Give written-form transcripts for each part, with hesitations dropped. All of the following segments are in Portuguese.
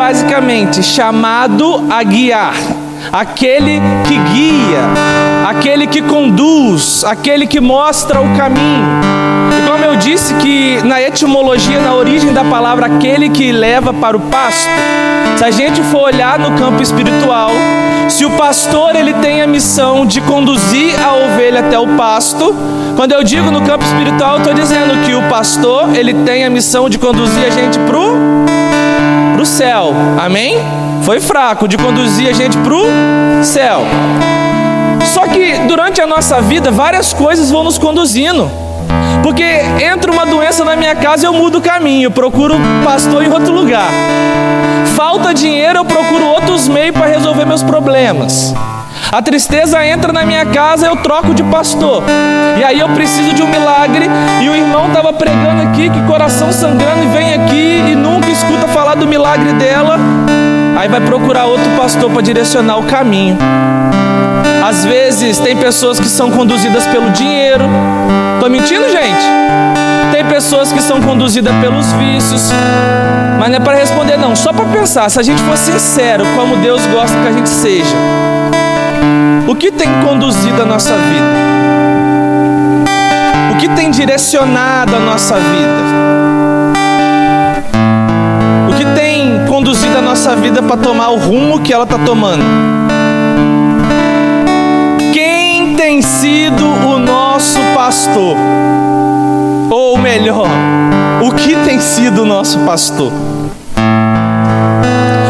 basicamente chamado a guiar, aquele que guia, aquele que conduz, aquele que mostra o caminho. E como eu disse que na etimologia, na origem da palavra, aquele que leva para o pasto, se a gente for olhar no campo espiritual, se o pastor ele tem a missão de conduzir a ovelha até o pasto, quando eu digo no campo espiritual, eu estou dizendo que o pastor ele tem a missão de conduzir a gente pro céu, amém? Foi fraco, de conduzir a gente pro céu. Só que durante a nossa vida, várias coisas vão nos conduzindo. Porque entra uma doença na minha casa, eu mudo o caminho, eu procuro pastor em outro lugar. Falta dinheiro, eu procuro outros meios para resolver meus problemas. A tristeza entra na minha casa, eu troco de pastor. E aí eu preciso de um milagre. E o irmão estava pregando aqui, que coração sangrando, e vem aqui e nunca escuta falar do milagre dela. Aí vai procurar outro pastor para direcionar o caminho. Às vezes tem pessoas que são conduzidas pelo dinheiro. Tô mentindo, gente? Tem pessoas que são conduzidas pelos vícios. Mas não é para responder não, só para pensar. Se a gente for sincero, como Deus gosta que a gente seja, o que tem conduzido a nossa vida? O que tem direcionado a nossa vida? O que tem conduzido a nossa vida para tomar o rumo que ela está tomando? Quem tem sido o nosso pastor? Ou melhor, o que tem sido o nosso pastor?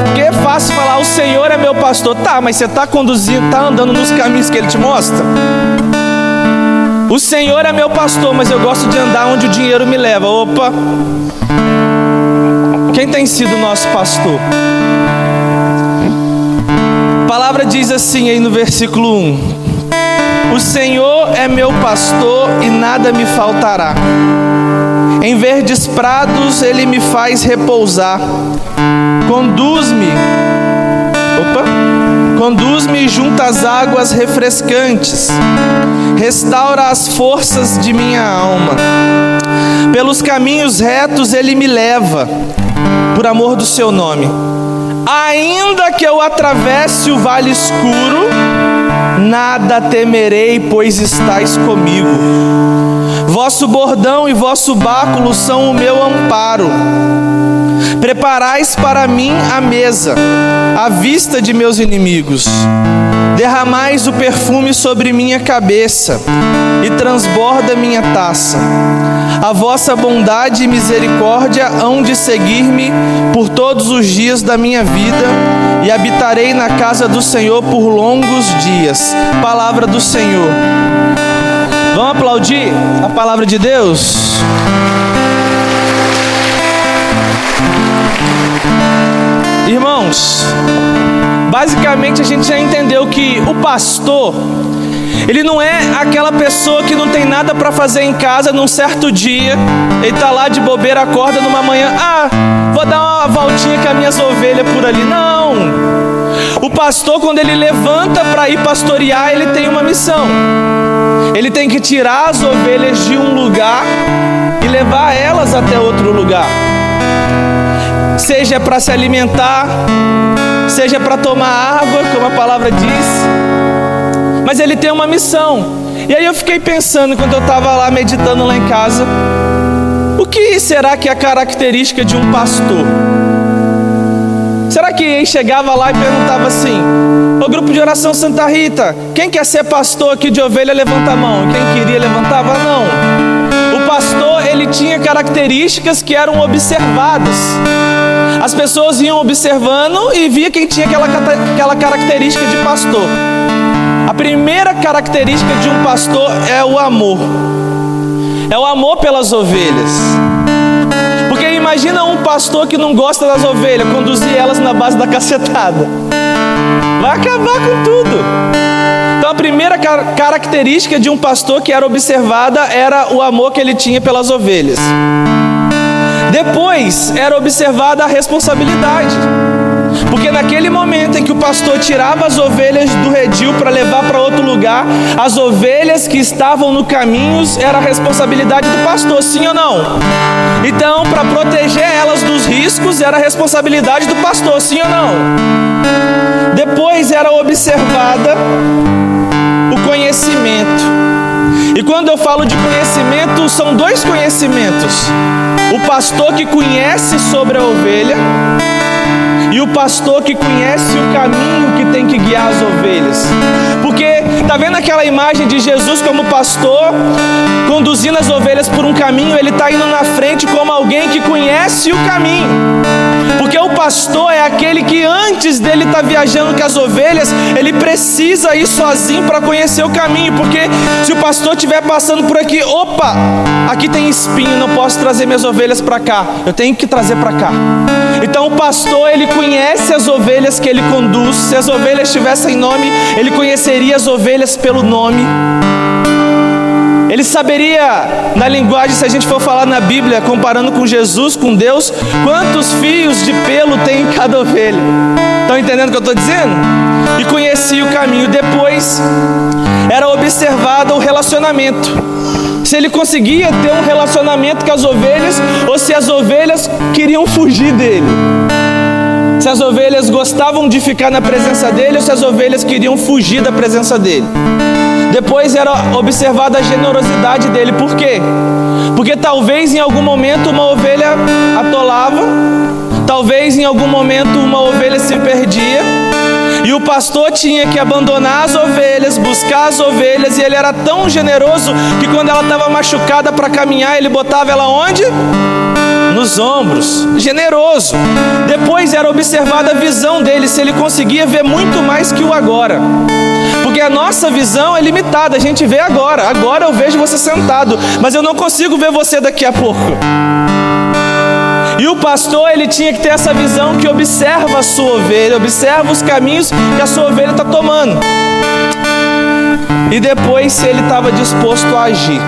Porque é fácil falar, o Senhor é meu pastor. Tá, mas você está conduzindo, está andando nos caminhos que Ele te mostra? O Senhor é meu pastor, mas eu gosto de andar onde o dinheiro me leva. Opa! Quem tem sido o nosso pastor? A palavra diz assim aí no versículo 1: o Senhor é meu pastor e nada me faltará. Em verdes prados Ele me faz repousar. Conduz-me junto às águas refrescantes. Restaura as forças de minha alma. Pelos caminhos retos Ele me leva, por amor do seu nome. Ainda que eu atravesse o vale escuro, nada temerei, pois estais comigo. Vosso bordão e vosso báculo são o meu amparo. Preparais para mim a mesa, à vista de meus inimigos. Derramais o perfume sobre minha cabeça, e transborda minha taça. A vossa bondade e misericórdia hão de seguir-me por todos os dias da minha vida, e habitarei na casa do Senhor por longos dias. Palavra do Senhor. Vamos aplaudir a palavra de Deus? Irmãos, basicamente a gente já entendeu que o pastor, ele não é aquela pessoa que não tem nada para fazer em casa num certo dia. Ele está lá de bobeira, acorda numa manhã, vou dar uma voltinha com as minhas ovelhas por ali. Não! O pastor, quando ele levanta para ir pastorear, ele tem uma missão. Ele tem que tirar as ovelhas de um lugar e levar elas até outro lugar. Seja para se alimentar, seja para tomar água, como a palavra diz. Mas ele tem uma missão. E aí eu fiquei pensando, quando eu estava lá meditando lá em casa, o que será que é a característica de um pastor? Será que ele chegava lá e perguntava assim: ô grupo de oração Santa Rita, quem quer ser pastor aqui de ovelha, levanta a mão. Quem queria, levantava. Não. O pastor, ele tinha características que eram observadas. As pessoas iam observando e via quem tinha aquela característica de pastor. A primeira característica de um pastor é o amor. É o amor pelas ovelhas. Porque imagina um pastor que não gosta das ovelhas, conduzir elas na base da cacetada. Vai acabar com tudo. Então a primeira característica de um pastor que era observada era o amor que ele tinha pelas ovelhas. Depois era observada a responsabilidade. Porque naquele momento em que o pastor tirava as ovelhas do redil para levar para outro lugar, as ovelhas que estavam no caminho era a responsabilidade do pastor, sim ou não? Então, para proteger elas dos riscos, era a responsabilidade do pastor, sim ou não? Depois era observada o conhecimento. E quando eu falo de conhecimento, são dois conhecimentos: o pastor que conhece sobre a ovelha e o pastor que conhece o caminho que tem que guiar as ovelhas. Porque tá vendo aquela imagem de Jesus como pastor conduzindo as ovelhas por um caminho? Ele está indo na frente como alguém que conhece o caminho. Porque o pastor é aquele que antes dele estar viajando com as ovelhas, ele precisa ir sozinho para conhecer o caminho. Porque se o pastor estiver passando por aqui, opa, aqui tem espinho, não posso trazer minhas ovelhas para cá, eu tenho que trazer para cá. Então o pastor, ele conhece as ovelhas que ele conduz. Se as ovelhas tivessem nome, ele conheceria as ovelhas pelo nome. Ele saberia, na linguagem, se a gente for falar na Bíblia, comparando com Jesus, com Deus, quantos fios de pelo tem em cada ovelha. Estão entendendo o que eu estou dizendo? E conhecia o caminho. Depois era observado o relacionamento. Se ele conseguia ter um relacionamento com as ovelhas, ou se as ovelhas queriam fugir dele. Se as ovelhas gostavam de ficar na presença dele, ou se as ovelhas queriam fugir da presença dele. Depois era observada a generosidade dele. Por quê? Porque talvez em algum momento uma ovelha atolava, talvez em algum momento uma ovelha se perdia, e o pastor tinha que abandonar as ovelhas, buscar as ovelhas, e ele era tão generoso que quando ela estava machucada para caminhar, ele botava ela onde? Nos ombros. Generoso. Depois era observada a visão dele, se ele conseguia ver muito mais que o agora. Porque a nossa visão é limitada, a gente vê agora. Agora eu vejo você sentado, mas eu não consigo ver você daqui a pouco. E o pastor, ele tinha que ter essa visão que observa a sua ovelha, observa os caminhos que a sua ovelha está tomando. E depois, se ele estava disposto a agir,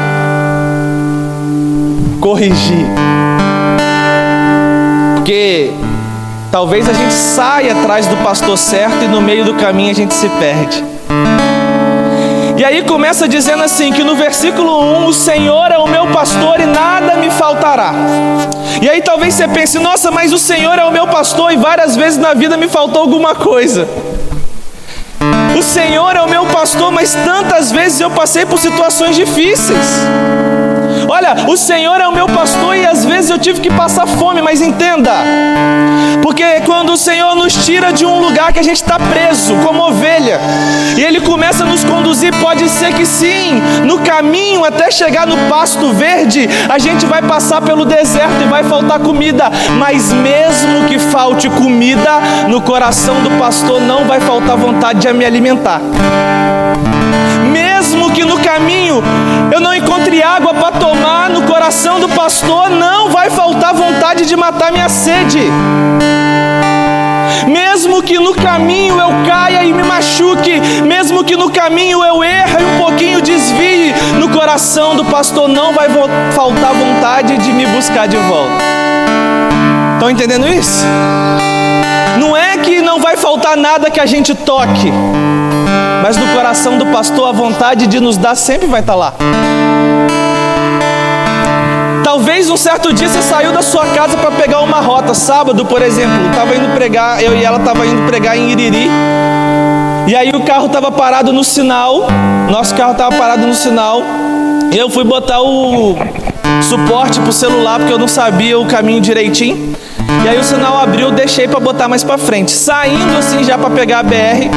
corrigir. Porque talvez a gente saia atrás do pastor certo e no meio do caminho a gente se perde. E aí começa dizendo assim, que no versículo 1, o Senhor é o meu pastor e nada me faltará. E aí talvez você pense, nossa, mas o Senhor é o meu pastor e várias vezes na vida me faltou alguma coisa. O Senhor é o meu pastor, mas tantas vezes eu passei por situações difíceis. Olha, o Senhor é o meu pastor e às vezes eu tive que passar fome, mas entenda, porque quando o Senhor nos tira de um lugar que a gente está preso, como ovelha, e Ele começa a nos conduzir, pode ser que sim, no caminho até chegar no pasto verde, a gente vai passar pelo deserto e vai faltar comida, mas mesmo que falte comida, no coração do pastor não vai faltar vontade de me alimentar. Mesmo que no caminho eu não encontre água para tomar, no coração do pastor não vai faltar vontade de matar minha sede. Mesmo que no caminho eu caia e me machuque, mesmo que no caminho eu erre e um pouquinho desvie, no coração do pastor não vai faltar vontade de me buscar de volta. Estão entendendo isso? Não é que não vai faltar nada que a gente toque, mas no coração do pastor a vontade de nos dar sempre vai estar lá. Talvez um certo dia você saiu da sua casa para pegar uma rota. Sábado, por exemplo, estava indo pregar, eu e ela estava indo pregar em Iriri. E aí o carro estava parado no sinal, nosso carro estava parado no sinal. E eu fui botar o suporte para o celular, porque eu não sabia o caminho direitinho. E aí o sinal abriu, eu deixei para botar mais para frente. Saindo assim já para pegar a BR,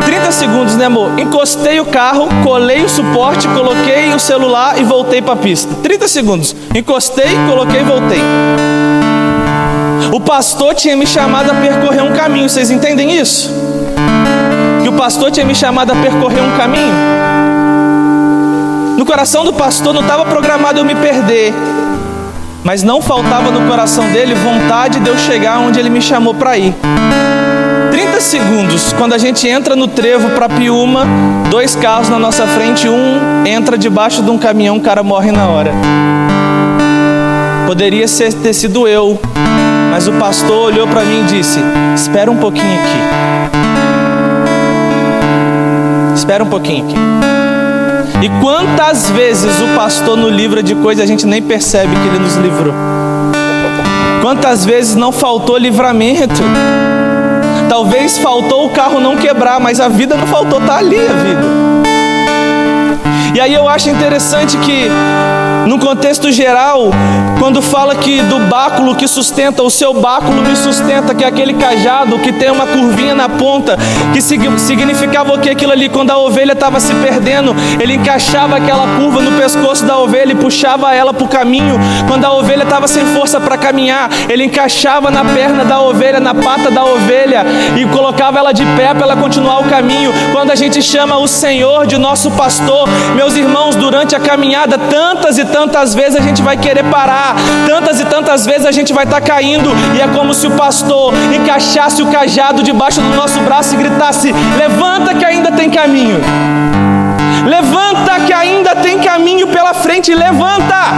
30 segundos, né, amor? Encostei o carro, colei o suporte, coloquei o celular e voltei para a pista. 30 segundos. Encostei, coloquei e voltei. O pastor tinha me chamado a percorrer um caminho. Vocês entendem isso? Que o pastor tinha me chamado a percorrer um caminho. No coração do pastor não estava programado eu me perder, mas não faltava no coração dele vontade de eu chegar onde ele me chamou para ir. 30 segundos, quando a gente entra no trevo para Piúma, 2 carros na nossa frente, um entra debaixo de um caminhão, o cara morre na hora. Poderia ter sido eu Mas o pastor olhou para mim e disse: espera um pouquinho aqui. Espera um pouquinho aqui. E quantas vezes o pastor nos livra de coisas a gente nem percebe que ele nos livrou? Quantas vezes não faltou livramento? Talvez faltou o carro não quebrar, mas a vida não faltou, tá ali a vida. E aí eu acho interessante que, no contexto geral, quando fala que do báculo que sustenta, o seu báculo me sustenta, que é aquele cajado que tem uma curvinha na ponta, que significava o que aquilo ali? Quando a ovelha estava se perdendo, ele encaixava aquela curva no pescoço da ovelha e puxava ela para o caminho. Quando a ovelha estava sem força para caminhar, ele encaixava na perna da ovelha, na pata da ovelha, e colocava ela de pé para ela continuar o caminho. Quando a gente chama o Senhor de nosso pastor, meus irmãos, durante a caminhada, tantas e tantas vezes a gente vai querer parar, tantas e tantas vezes a gente vai estar caindo, e é como se o pastor encaixasse o cajado debaixo do nosso braço e gritasse: levanta que ainda tem caminho, levanta que ainda tem caminho pela frente, levanta,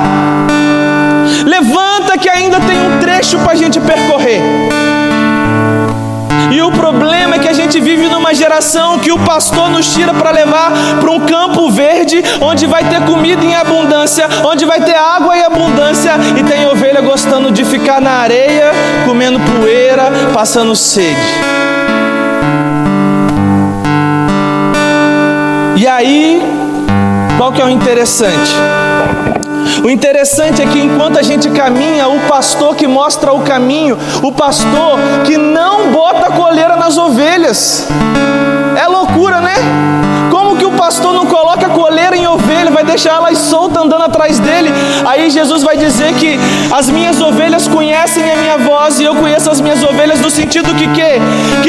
levanta que ainda tem um trecho para a gente percorrer. E o problema é que a gente vive numa geração que o pastor nos tira para levar para um campo verde, onde vai ter comida em abundância, onde vai ter água em abundância, e tem ovelha gostando de ficar na areia, comendo poeira, passando sede. E aí, qual que é o interessante? O interessante é que enquanto a gente caminha, o pastor que mostra o caminho, o pastor que não bota coleira nas ovelhas. É loucura, né? Como que o pastor não coloca coleira em ovelha, vai deixar elas soltas andando atrás dele? Aí Jesus vai dizer que as minhas ovelhas conhecem a minha voz e eu conheço as minhas ovelhas, no sentido que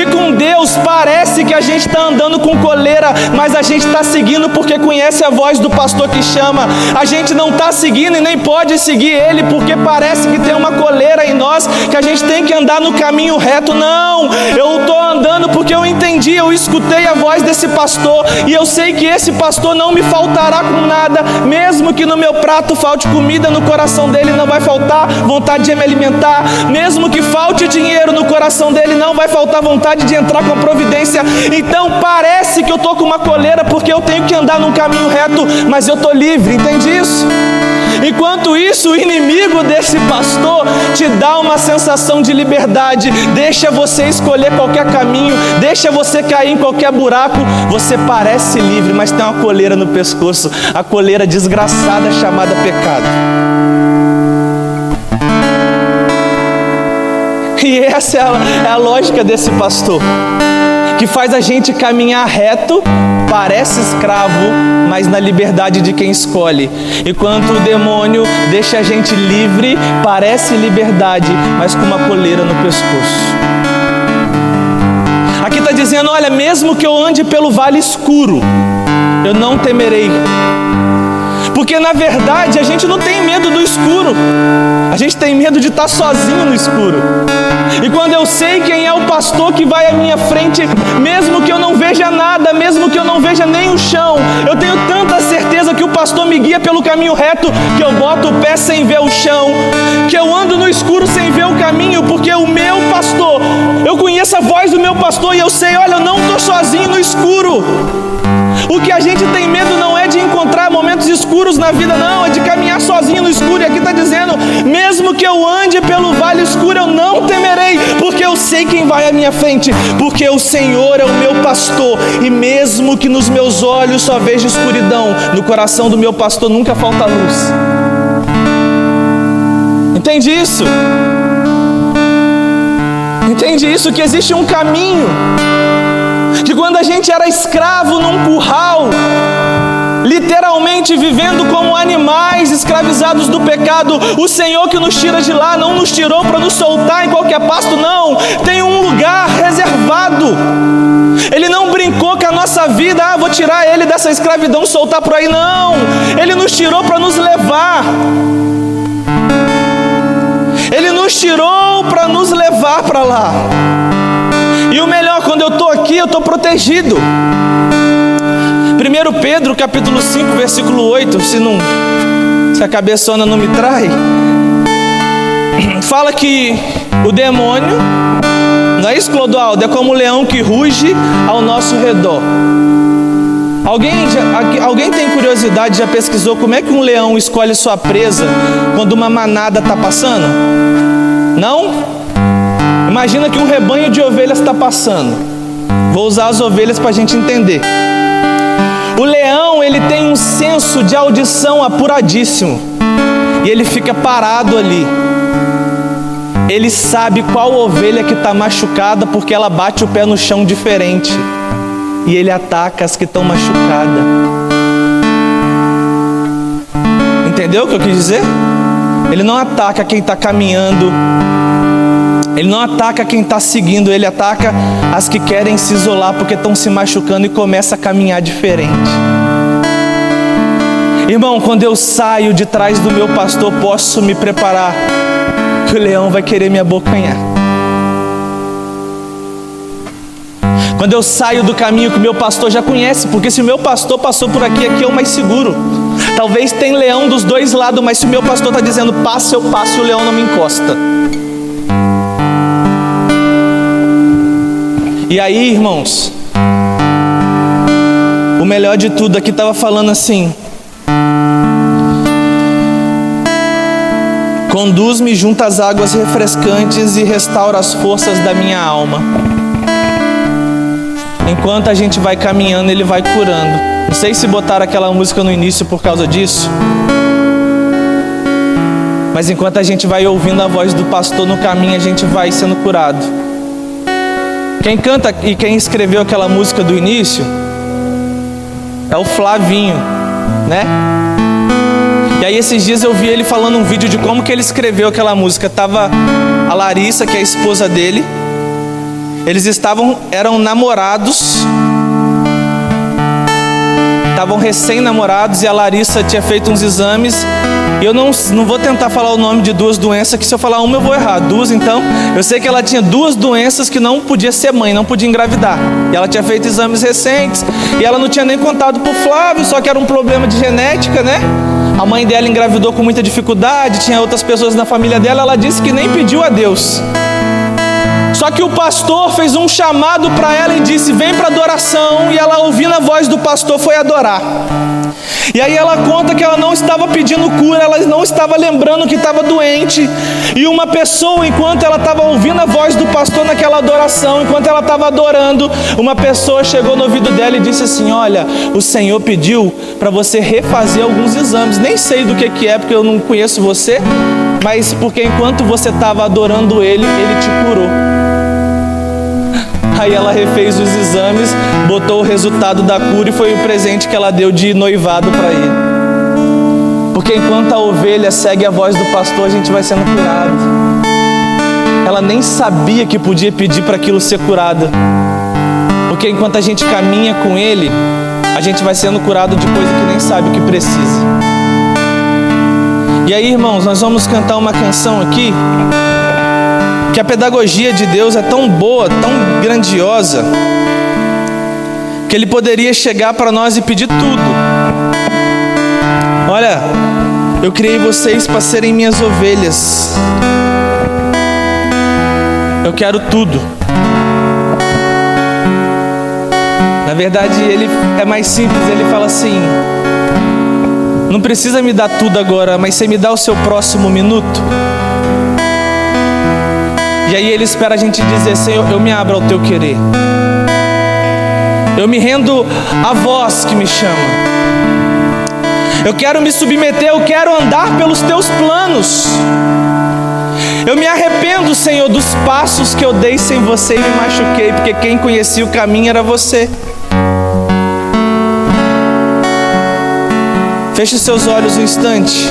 com Deus parece que a gente está andando com coleira, mas a gente está seguindo porque conhece a voz do pastor que chama. A gente não está seguindo e nem pode seguir ele porque parece que tem uma coleira em nós, que a gente tem que andar no caminho reto. Não, eu estou andando porque eu entendi, eu escutei a voz desse pastor, e eu sei que esse pastor não me faltará com nada. Mesmo que no meu prato falte comida, no coração dele não vai faltar vontade de me alimentar. Mesmo que falte dinheiro, no coração dele não vai faltar vontade de entrar com a providência. Então parece que eu estou com uma coleira porque eu tenho que andar num caminho reto, mas eu estou livre, entende isso? Enquanto isso, o inimigo desse pastor te dá uma sensação de liberdade, deixa você escolher qualquer caminho, deixa você cair em qualquer buraco. Você parece livre, mas tem uma coleira no pescoço, a coleira desgraçada chamada pecado. E essa é a lógica desse pastor, que faz a gente caminhar reto, parece escravo, mas na liberdade de quem escolhe. Enquanto o demônio deixa a gente livre, parece liberdade, mas com uma coleira no pescoço. Aqui está dizendo: olha, mesmo que eu ande pelo vale escuro, eu não temerei. Porque na verdade a gente não tem medo do escuro, a gente tem medo de estar sozinho no escuro. E quando eu sei quem é o pastor que vai à minha frente, mesmo que eu não veja nada, mesmo que eu não veja nem o chão, eu tenho tanta certeza que o pastor me guia pelo caminho reto, que eu boto o pé sem ver o chão, que eu ando no escuro sem ver o caminho, porque o meu pastor, eu conheço a voz do meu pastor e eu sei, olha, eu não estou sozinho no escuro. O que a gente tem medo não é de encontrar momentos escuros na vida, não, é de caminhar sozinho no escuro. E aqui está dizendo: mesmo que eu ande pelo vale escuro, eu não temerei, porque eu sei quem vai à minha frente, porque o Senhor é o meu pastor. E mesmo que nos meus olhos só veja escuridão, no coração do meu pastor nunca falta luz. Entende isso? Entende isso? Que existe um caminho, que quando a gente era escravo num curral, literalmente vivendo como animais escravizados do pecado, o Senhor que nos tira de lá não nos tirou para nos soltar em qualquer pasto, não. Tem um lugar reservado. Ele não brincou com a nossa vida: vou tirar ele dessa escravidão, soltar por aí. Não, Ele nos tirou para nos levar. Ele nos tirou para nos levar para lá. E o melhor, quando eu estou aqui, eu estou protegido. 1 Pedro capítulo 5, versículo 8, se a cabeçona não me trai, fala que O demônio, não é isso, Clodoaldo? É como um leão que ruge ao nosso redor. Alguém tem curiosidade, já pesquisou como é que um leão escolhe sua presa quando uma manada está passando? Não? Imagina que um rebanho de ovelhas está passando. Vou usar as ovelhas para a gente entender. O leão, ele tem um senso de audição apuradíssimo. E ele fica parado ali. Ele sabe qual ovelha que está machucada porque ela bate o pé no chão diferente. E ele ataca as que estão machucadas. Entendeu o que eu quis dizer? Ele não ataca quem está caminhando. Ele não ataca quem está seguindo. Ele ataca as que querem se isolar porque estão se machucando e começa a caminhar diferente. Irmão, quando eu saio de trás do meu pastor, posso me preparar que o leão vai querer me abocanhar. Quando eu saio do caminho que o meu pastor já conhece, porque se o meu pastor passou por aqui, aqui é o mais seguro. Talvez tem leão dos dois lados, mas se o meu pastor está dizendo passa, eu passo e o leão não me encosta. E aí, irmãos, o melhor de tudo aqui estava falando assim: conduz-me junto às águas refrescantes e restaura as forças da minha alma. Enquanto a gente vai caminhando, Ele vai curando. Não sei se botaram aquela música no início por causa disso, mas enquanto a gente vai ouvindo a voz do pastor no caminho, a gente vai sendo curado. Quem canta e quem escreveu aquela música do início é o Flavinho, né? E aí esses dias eu vi ele falando um vídeo de como que ele escreveu aquela música. Tava a Larissa, que é a esposa dele. Eles eram namorados. Estavam recém-namorados e a Larissa tinha feito uns exames. E eu não vou tentar falar o nome de duas doenças, que se eu falar uma eu vou errar. Duas, então, eu sei que ela tinha duas doenças que não podia ser mãe, não podia engravidar. E ela tinha feito exames recentes. E ela não tinha nem contado pro Flávio, só que era um problema de genética, né? A mãe dela engravidou com muita dificuldade, tinha outras pessoas na família dela. Ela disse que nem pediu a Deus. Só que o pastor fez um chamado para ela e disse: vem para adoração. E ela, ouvindo a voz do pastor, foi adorar. E aí ela conta que ela não estava pedindo cura, ela não estava lembrando que estava doente. E uma pessoa, enquanto ela estava ouvindo a voz do pastor naquela adoração, enquanto ela estava adorando, uma pessoa chegou no ouvido dela e disse assim: olha, o Senhor pediu para você refazer alguns exames. Nem sei do que é, porque eu não conheço você, mas porque enquanto você estava adorando Ele, Ele te curou. Aí ela refez os exames, botou o resultado da cura e foi o presente que ela deu de noivado para ele. Porque enquanto a ovelha segue a voz do pastor, a gente vai sendo curado. Ela nem sabia que podia pedir para aquilo ser curado. Porque enquanto a gente caminha com Ele, a gente vai sendo curado de coisa que nem sabe o que precisa. E aí, irmãos, nós vamos cantar uma canção aqui, que a pedagogia de Deus é tão boa, tão grandiosa, que Ele poderia chegar para nós e pedir tudo. Olha, eu criei vocês para serem minhas ovelhas. Eu quero tudo. Na verdade, Ele é mais simples. Ele fala assim: não precisa me dar tudo agora, mas você me dá o seu próximo minuto. E aí Ele espera a gente dizer: Senhor, eu me abro ao teu querer. Eu me rendo à voz que me chama. Eu quero me submeter, eu quero andar pelos teus planos. Eu me arrependo, Senhor, dos passos que eu dei sem você e me machuquei, porque quem conhecia o caminho era você. Feche seus olhos um instante.